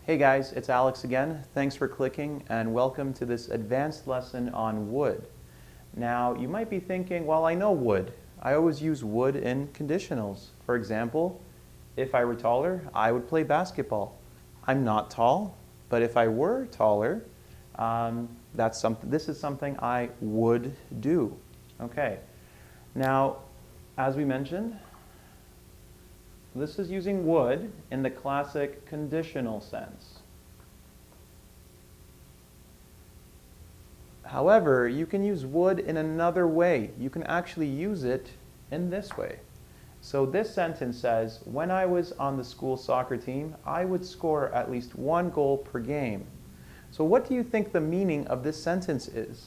Hey guys, it's Alex again. Thanks for clicking and welcome to this advanced lesson on would. Now you might be thinking, well, I know would. I always use would in conditionals. For example, if I were taller, I would play basketball. I'm not tall, but if I were taller, this is something I would do. Okay. Now, as we mentioned, this is using would in the classic conditional sense. However, you can use would in another way. You can actually use it in this way. So this sentence says, when I was on the school soccer team, I would score at least 1 goal per game. So what do you think the meaning of this sentence is?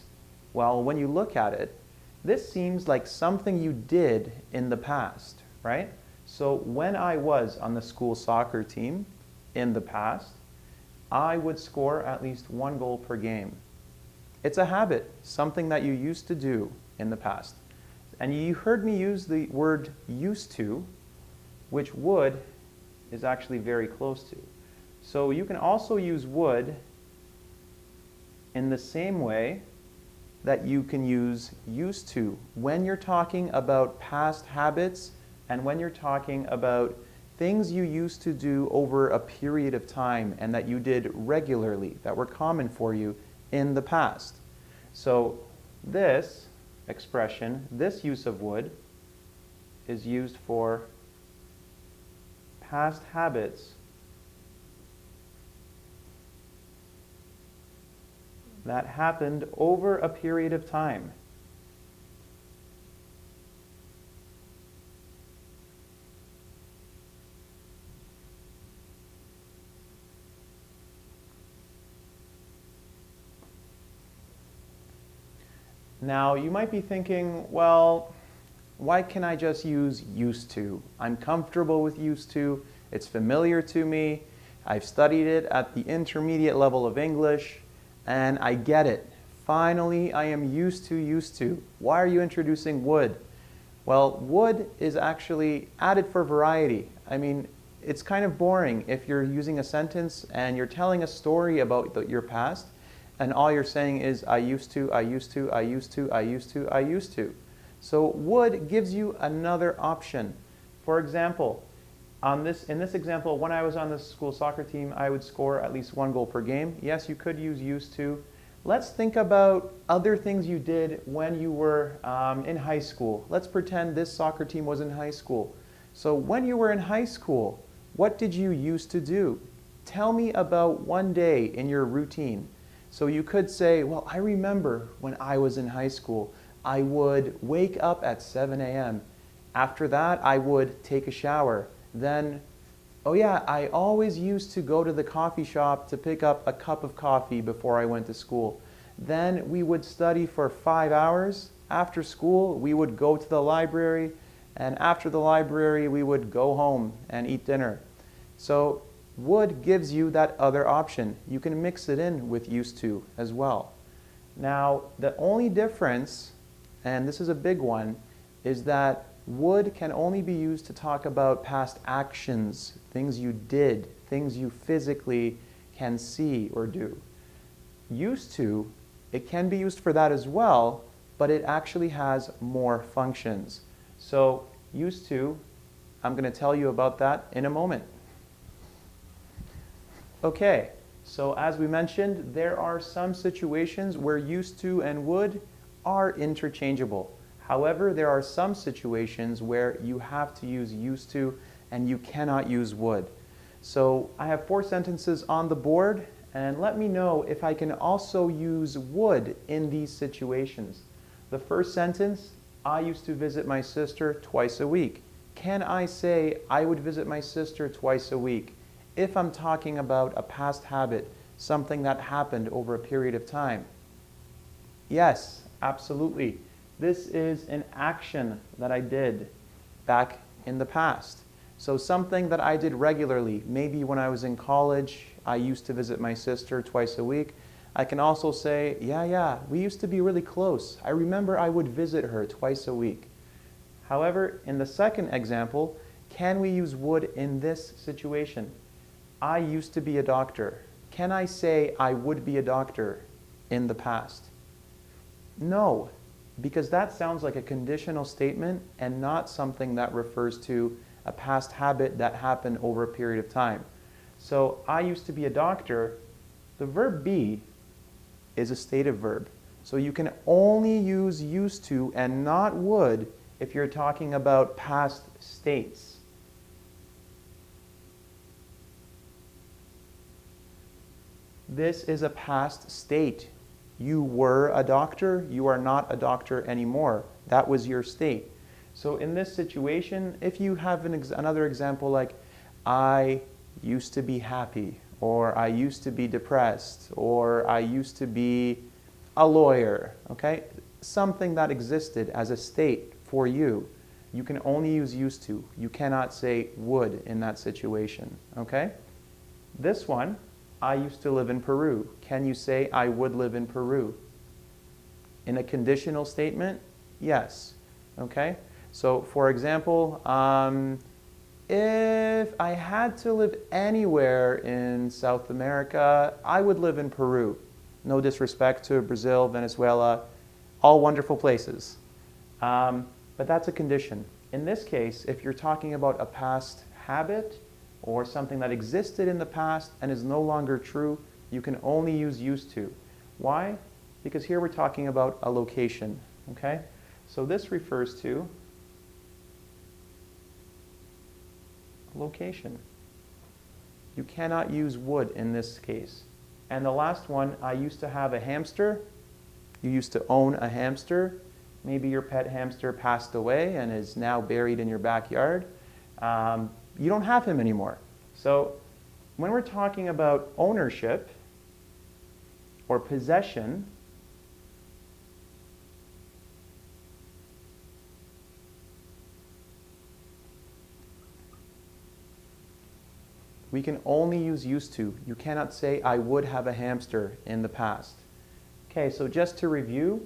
Well, when you look at it, this seems like something you did in the past, right? So when I was on the school soccer team in the past, I would score at least 1 goal per game. It's a habit, something that you used to do in the past. And you heard me use the word used to, which would is actually very close to. So you can also use would in the same way that you can use used to when you're talking about past habits and when you're talking about things you used to do over a period of time and that you did regularly, that were common for you in the past. So this expression, this use of would, is used for past habits that happened over a period of time. Now, you might be thinking, well, why can I just use used to? I'm comfortable with used to. It's familiar to me. I've studied it at the intermediate level of English, and I get it. Finally, I am used to. Why are you introducing would? Well, would is actually added for variety. I mean, it's kind of boring if you're using a sentence and you're telling a story about your past, and all you're saying is, I used to. So would gives you another option. For example, in this example, when I was on the school soccer team, I would score at least 1 goal per game. Yes, you could use used to. Let's think about other things you did when you were in high school. Let's pretend this soccer team was in high school. So when you were in high school, what did you used to do? Tell me about one day in your routine. So you could say, well, I remember when I was in high school, I would wake up at 7 a.m. After that, I would take a shower. Then, oh yeah, I always used to go to the coffee shop to pick up a cup of coffee before I went to school. Then we would study for 5 hours. After school, we would go to the library. And after the library, we would go home and eat dinner. So would gives you that other option. You can mix it in with used to as well. Now, the only difference, and this is a big one, is that would can only be used to talk about past actions, things you did, things you physically can see or do. Used to, it can be used for that as well, but it actually has more functions. So used to, I'm going to tell you about that in a moment. Okay, so as we mentioned, there are some situations where used to and would are interchangeable. However, there are some situations where you have to use used to and you cannot use would. So I have 4 sentences on the board, and let me know if I can also use would in these situations. The first sentence, I used to visit my sister twice a week. Can I say I would visit my sister twice a week? If I'm talking about a past habit, something that happened over a period of time. Yes, absolutely. This is an action that I did back in the past. So something that I did regularly, maybe when I was in college, I used to visit my sister twice a week. I can also say, yeah, we used to be really close. I remember I would visit her twice a week. However, in the second example, can we use would in this situation? I used to be a doctor. Can I say I would be a doctor in the past? No, because that sounds like a conditional statement and not something that refers to a past habit that happened over a period of time. So I used to be a doctor. The verb be is a stative verb. So you can only use used to and not would if you're talking about past states. This is a past state. You were a doctor, you are not a doctor anymore. That was your state. So in this situation, if you have another example like, I used to be happy, or I used to be depressed, or I used to be a lawyer, okay? Something that existed as a state for you. You can only use used to. You cannot say would in that situation, okay? This one, I used to live in Peru. Can you say I would live in Peru? In a conditional statement, yes, okay? So for example, if I had to live anywhere in South America, I would live in Peru. No disrespect to Brazil, Venezuela, all wonderful places. But that's a condition. In this case, if you're talking about a past habit or something that existed in the past and is no longer true, you can only use used to. Why? Because here we're talking about a location, okay? So this refers to location. You cannot use would in this case. And the last one, I used to have a hamster. You used to own a hamster. Maybe your pet hamster passed away and is now buried in your backyard. You don't have him anymore. So when we're talking about ownership or possession, we can only use used to. You cannot say, I would have a hamster in the past. Okay, so just to review,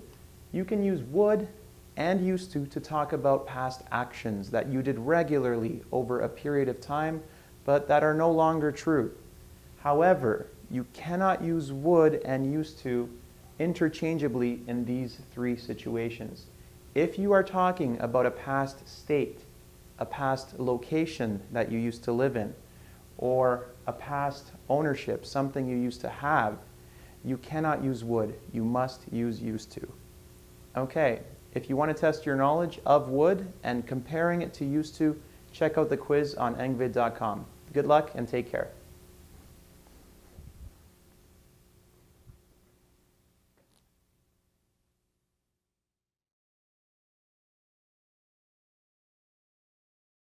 you can use would and used to talk about past actions that you did regularly over a period of time, but that are no longer true. However, you cannot use would and used to interchangeably in these three situations. If you are talking about a past state, a past location that you used to live in, or a past ownership, something you used to have, you cannot use would. You must use used to. Okay, if you want to test your knowledge of would and comparing it to used to, check out the quiz on engvid.com. Good luck and take care.